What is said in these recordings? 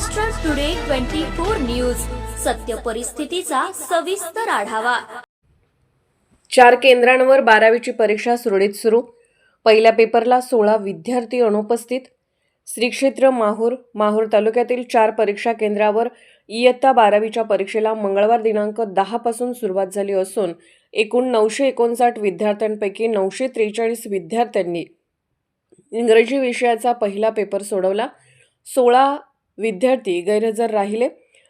Maharashtra today 24 news, सत्य परिस्थितीचा सविस्तर आढावा। 4 केंद्रांवर 12वीची परीक्षा सुरळीत सुरू। पहिल्या पेपरला 16 विद्यार्थी अनुपस्थित। श्री क्षेत्र माहूर तालुक्यातील 4 परीक्षा केंद्रावर इयत्ता 12वीच्या परीक्षेला मंगळवार दिनांक 10 पासून सुरुवात झाली असून एकूण 959 विद्यार्थ्यांपैकी 943 विद्यार्थ्यांनी इंग्रजी विषयाचा पहिला पेपर सोडवला। 16 विद्यार्थी गैरहजर राहिले।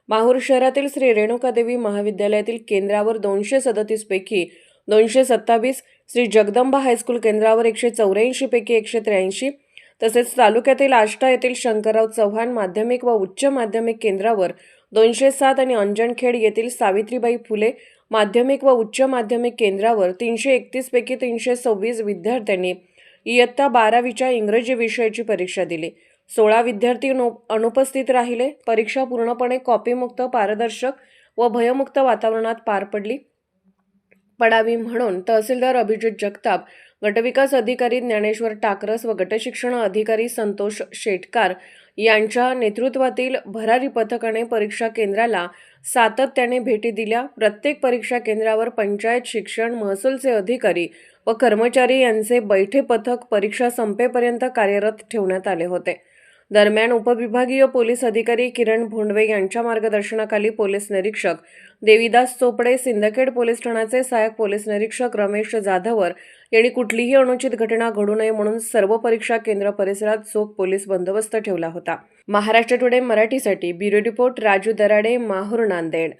माहूर शहरातील श्री रेणुकादेवी महाविद्यालयातील केंद्रावर 237 पैकी 227, श्री जगदंबा हायस्कूल केंद्रावर 184 पैकी 183, तसेच तालुक्यातील आष्टा येथील शंकरराव चव्हाण माध्यमिक व उच्च माध्यमिक केंद्रावर 207 आणि अंजनखेड येथील सावित्रीबाई फुले माध्यमिक व उच्च माध्यमिक केंद्रावर 331 पैकी 326 विद्यार्थ्यांनी इयत्ता 12वीच्या इंग्रजी विषयाची परीक्षा दिली। 16 विद्यार्थी अनुपस्थित राहिले। परीक्षा पूर्णपणे कॉपीमुक्त, पारदर्शक व भयमुक्त वातावरणात पार पडावी म्हणून तहसीलदार अभिजित जगताप, गटविकास अधिकारी ज्ञानेश्वर टाकरस व गटशिक्षण अधिकारी संतोष शेटकार यांच्या नेतृत्वातील भरारी पथकाने परीक्षा केंद्राला सातत्याने भेटी दिल्या। प्रत्येक परीक्षा केंद्रावर पंचायत, शिक्षण, महसूलचे अधिकारी व कर्मचारी यांचे बैठे पथक परीक्षा संपेपर्यंत कार्यरत ठेवण्यात आले होते। दरम्यान उपविभागीय पोलीस अधिकारी किरण भोंडवे यांच्या मार्गदर्शनाखाली पोलीस निरीक्षक देविदास चोपडे, सिंदखेड पोलीस ठाण्याचे सहाय्यक पोलीस निरीक्षक रमेश जाधवर यांनी कुठलीही अनुचित घटना घडू नये म्हणून सर्व परीक्षा केंद्र परिसरात चोख पोलीस बंदोबस्त ठेवला होता। महाराष्ट्र टुडे मराठीसाठी ब्युरो रिपोर्ट राजू दराडे, माहूर, नांदेड।